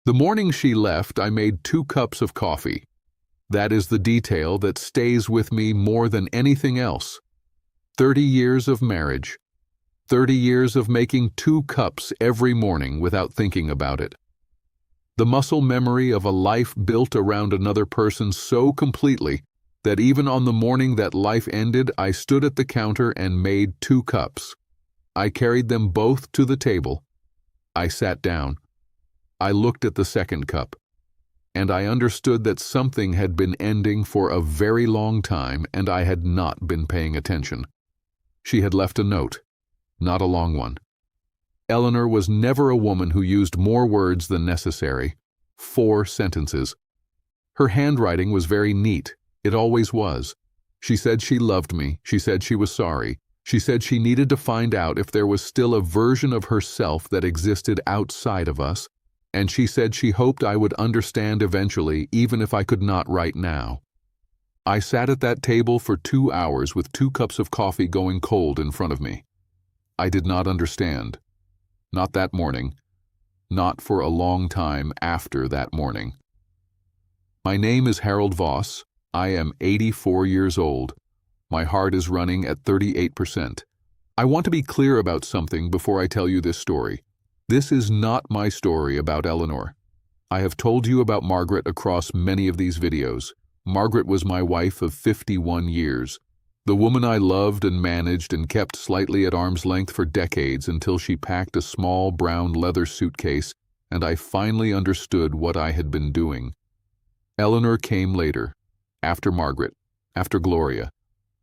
The morning she left, I made 2 cups of coffee. That is the detail that stays with me more than anything else. 30 years of marriage. 30 years of making 2 cups every morning without thinking about it. The muscle memory of a life built around another person so completely that even on the morning that life ended, I stood at the counter and made 2 cups. I carried them both to the table. I sat down. I looked at the second cup, and I understood that something had been ending for a very long time and I had not been paying attention. She had left a note, not a long one. Eleanor was never a woman who used more words than necessary. 4 sentences. Her handwriting was very neat. It always was. She said she loved me. She said she was sorry. She said she needed to find out if there was still a version of herself that existed outside of us, and she said she hoped I would understand eventually, even if I could not right now. I sat at that table for 2 hours with 2 cups of coffee going cold in front of me. I did not understand. Not that morning. Not for a long time after that morning. My name is Harold Voss. I am 84 years old. My heart is running at 38%. I want to be clear about something before I tell you this story. This is not my story about Eleanor. I have told you about Margaret across many of these videos. Margaret was my wife of 51 years. The woman I loved and managed and kept slightly at arm's length for decades until she packed a small brown leather suitcase and I finally understood what I had been doing. Eleanor came later, after Margaret, after Gloria,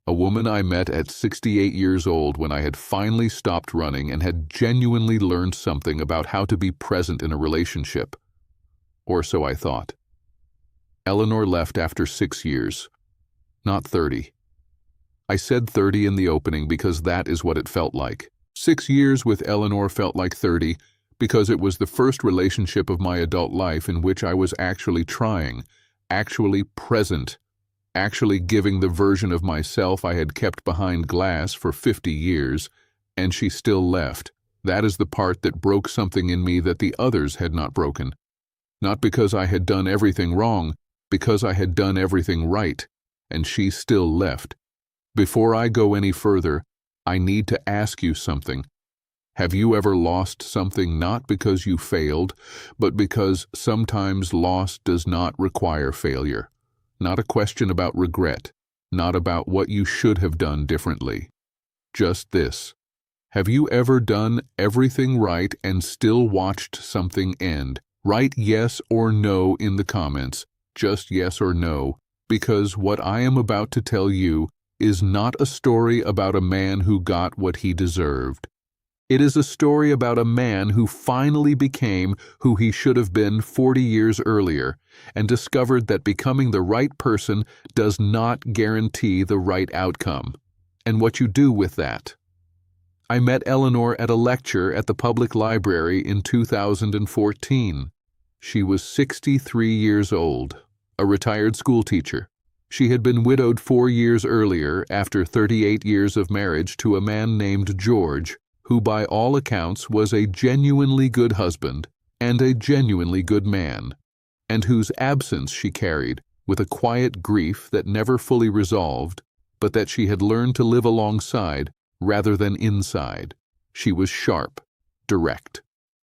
a woman I met at 68 years old when I had finally stopped running and had genuinely learned something about how to be present in a relationship. Or so I thought. Eleanor left after 6 years, not 30. I said 30 in the opening because that is what it felt like. 6 years with Eleanor felt like 30 because it was the first relationship of my adult life in which I was actually trying, actually present, actually giving the version of myself I had kept behind glass for 50 years, and she still left. That is the part that broke something in me that the others had not broken. Not because I had done everything wrong, because I had done everything right, and she still left. Before I go any further, I need to ask you something. Have you ever lost something not because you failed, but because sometimes loss does not require failure? Not a question about regret, not about what you should have done differently. Just this. Have you ever done everything right and still watched something end? Write yes or no in the comments, just yes or no, because what I am about to tell you is not a story about a man who got what he deserved. It is a story about a man who finally became who he should have been 40 years earlier and discovered that becoming the right person does not guarantee the right outcome, and what you do with that. I met Eleanor at a lecture at the public library in 2014. She was 63 years old, a retired schoolteacher. She had been widowed 4 years earlier after 38 years of marriage to a man named George, who by all accounts was a genuinely good husband and a genuinely good man, and whose absence she carried with a quiet grief that never fully resolved, but that she had learned to live alongside rather than inside. She was sharp, direct.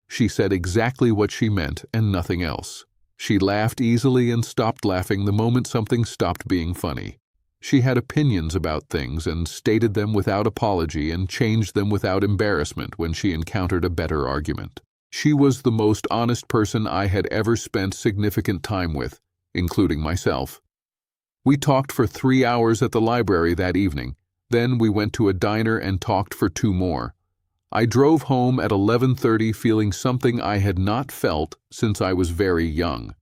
She said exactly what she meant and nothing else. She laughed easily and stopped laughing the moment something stopped being funny. She had opinions about things and stated them without apology and changed them without embarrassment when she encountered a better argument. She was the most honest person I had ever spent significant time with, including myself. We talked for 3 hours at the library that evening. Then we went to a diner and talked for 2 more. I drove home at 11:30 feeling something I had not felt since I was very young.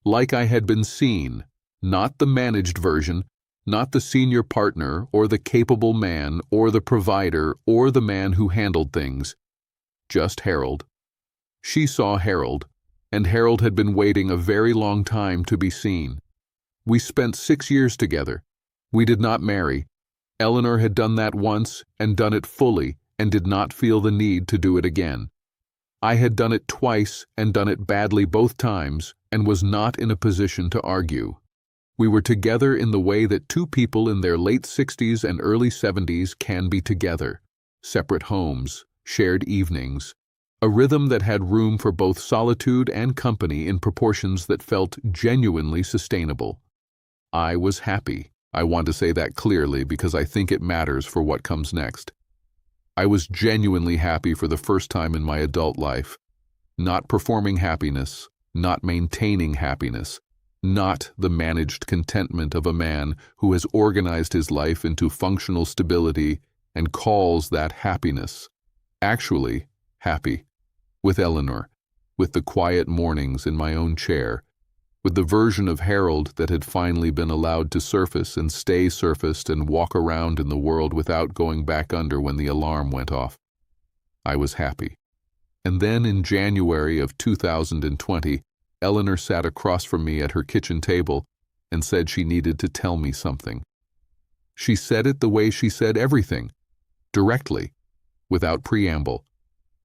Like I had been seen, not the managed version, not the senior partner or the capable man or the provider or the man who handled things. Just Harold. She saw Harold, and Harold had been waiting a very long time to be seen. We spent 6 years together. We did not marry. Eleanor had done that once and done it fully and did not feel the need to do it again. I had done it twice and done it badly both times and was not in a position to argue. We were together in the way that two people in their late 60s and early 70s can be together. Separate homes, shared evenings. A rhythm that had room for both solitude and company in proportions that felt genuinely sustainable. I was happy. I want to say that clearly because I think it matters for what comes next. I was genuinely happy for the first time in my adult life. Not performing happiness, not maintaining happiness, not the managed contentment of a man who has organized his life into functional stability and calls that happiness. Actually, happy. With Eleanor, with the quiet mornings in my own chair, with the version of Harold that had finally been allowed to surface and stay surfaced and walk around in the world without going back under when the alarm went off. I was happy. And then in January of 2020, Eleanor sat across from me at her kitchen table and said she needed to tell me something. She said it the way she said everything, directly, without preamble,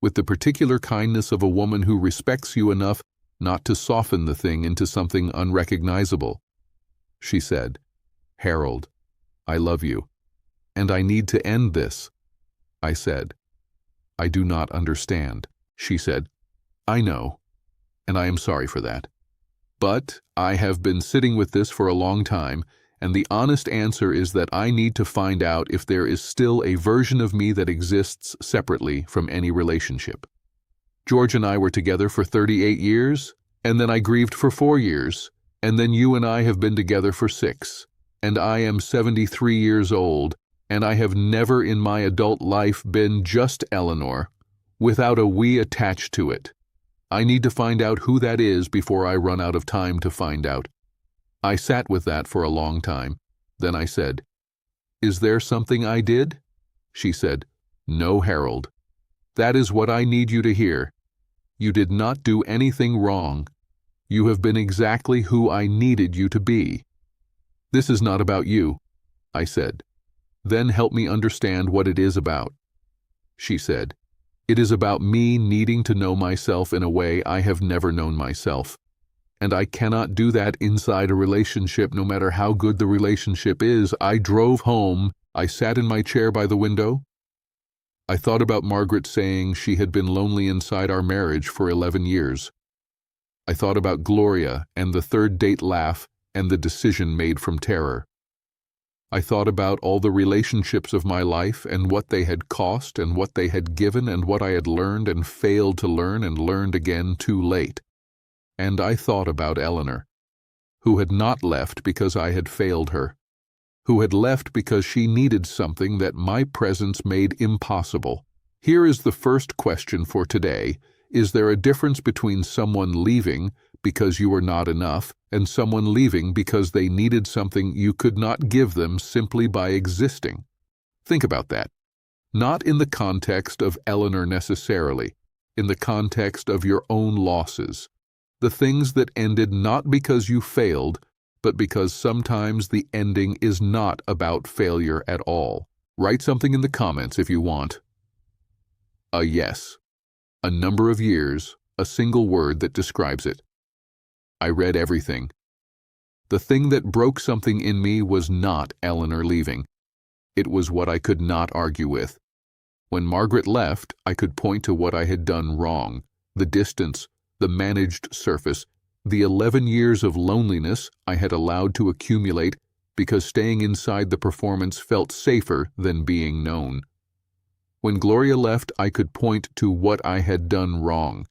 with the particular kindness of a woman who respects you enough not to soften the thing into something unrecognizable. She said, "Harold, I love you, and I need to end this." I said, "I do not understand." She said, "I know, and I am sorry for that. But I have been sitting with this for a long time, and the honest answer is that I need to find out if there is still a version of me that exists separately from any relationship. George and I were together for 38 years, and then I grieved for 4 years, and then you and I have been together for 6, and I am 73 years old, and I have never in my adult life been just Eleanor, without a we attached to it. I need to find out who that is before I run out of time to find out." I sat with that for a long time. Then I said, "Is there something I did?" She said, "No, Harold. That is what I need you to hear. You did not do anything wrong. You have been exactly who I needed you to be." "This is not about you," I said. "Then help me understand what it is about." She said, "It is about me needing to know myself in a way I have never known myself. And I cannot do that inside a relationship no matter how good the relationship is." I drove home. I sat in my chair by the window. I thought about Margaret saying she had been lonely inside our marriage for 11 years. I thought about Gloria and the third date laugh and the decision made from terror. I thought about all the relationships of my life and what they had cost and what they had given and what I had learned and failed to learn and learned again too late. And I thought about Eleanor, who had not left because I had failed her, who had left because she needed something that my presence made impossible. Here is the first question for today. Is there a difference between someone leaving because you were not enough and someone leaving because they needed something you could not give them simply by existing? Think about that. Not in the context of Eleanor necessarily, in the context of your own losses. The things that ended not because you failed, but because sometimes the ending is not about failure at all. Write something in the comments if you want. A yes. A number of years, a single word that describes it. I read everything. The thing that broke something in me was not Eleanor leaving. It was what I could not argue with. When Margaret left, I could point to what I had done wrong, the distance, the managed surface, the 11 years of loneliness I had allowed to accumulate because staying inside the performance felt safer than being known. When Gloria left, I could point to what I had done wrong,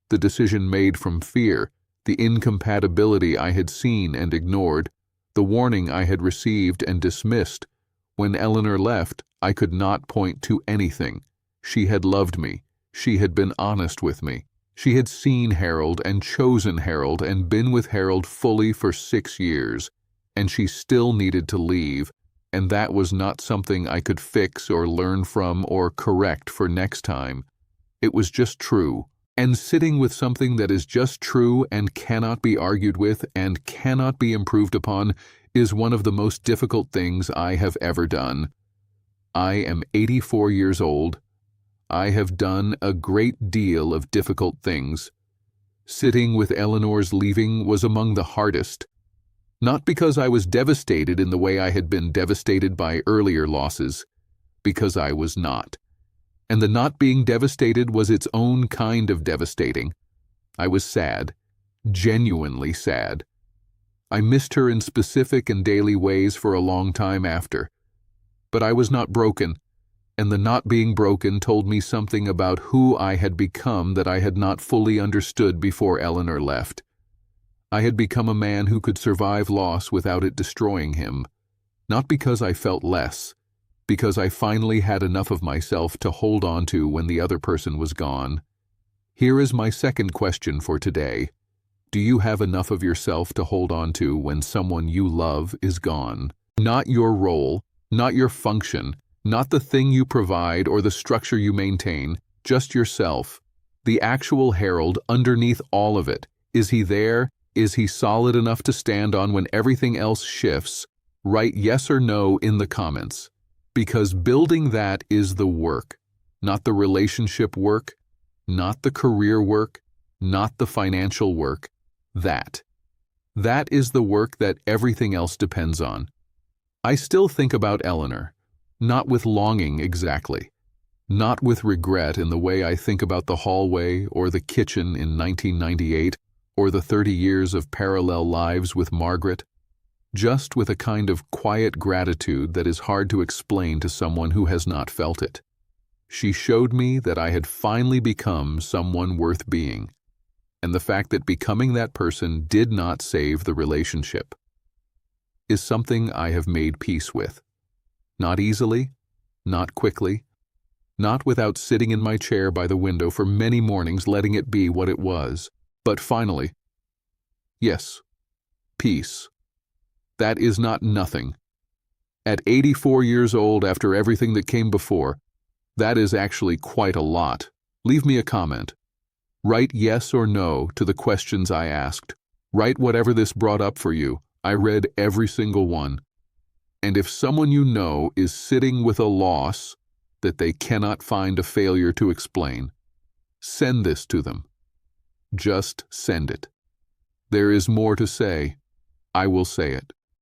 the decision made from fear, the incompatibility I had seen and ignored, the warning I had received and dismissed. When Eleanor left, I could not point to anything. She had loved me. She had been honest with me. She had seen Harold and chosen Harold and been with Harold fully for 6 years, and she still needed to leave, and that was not something I could fix or learn from or correct for next time. It was just true. And sitting with something that is just true and cannot be argued with and cannot be improved upon is one of the most difficult things I have ever done. I am 84 years old. I have done a great deal of difficult things. Sitting with Eleanor's leaving was among the hardest. Not because I was devastated in the way I had been devastated by earlier losses, because I was not. And the not being devastated was its own kind of devastating. I was sad, genuinely sad. I missed her in specific and daily ways for a long time after. But I was not broken, and the not being broken told me something about who I had become that I had not fully understood before Eleanor left. I had become a man who could survive loss without it destroying him, not because I felt less, because I finally had enough of myself to hold on to when the other person was gone. Here is my second question for today. Do you have enough of yourself to hold on to when someone you love is gone? Not your role, not your function, not the thing you provide or the structure you maintain, just yourself. The actual Harold underneath all of it. Is he there? Is he solid enough to stand on when everything else shifts? Write yes or no in the comments. Because building that is the work, not the relationship work, not the career work, not the financial work. That is the work that everything else depends on. I still think about Eleanor, not with longing exactly, not with regret in the way I think about the hallway or the kitchen in 1998 or the 30 years of parallel lives with Margaret, just with a kind of quiet gratitude that is hard to explain to someone who has not felt it. She showed me that I had finally become someone worth being, and the fact that becoming that person did not save the relationship is something I have made peace with. Not easily, not quickly, not without sitting in my chair by the window for many mornings letting it be what it was, but finally, yes, peace. That is not nothing. At 84 years old, after everything that came before, that is actually quite a lot. Leave me a comment. Write yes or no to the questions I asked. Write whatever this brought up for you. I read every single one. And if someone you know is sitting with a loss that they cannot find a failure to explain, send this to them. Just send it. There is more to say. I will say it.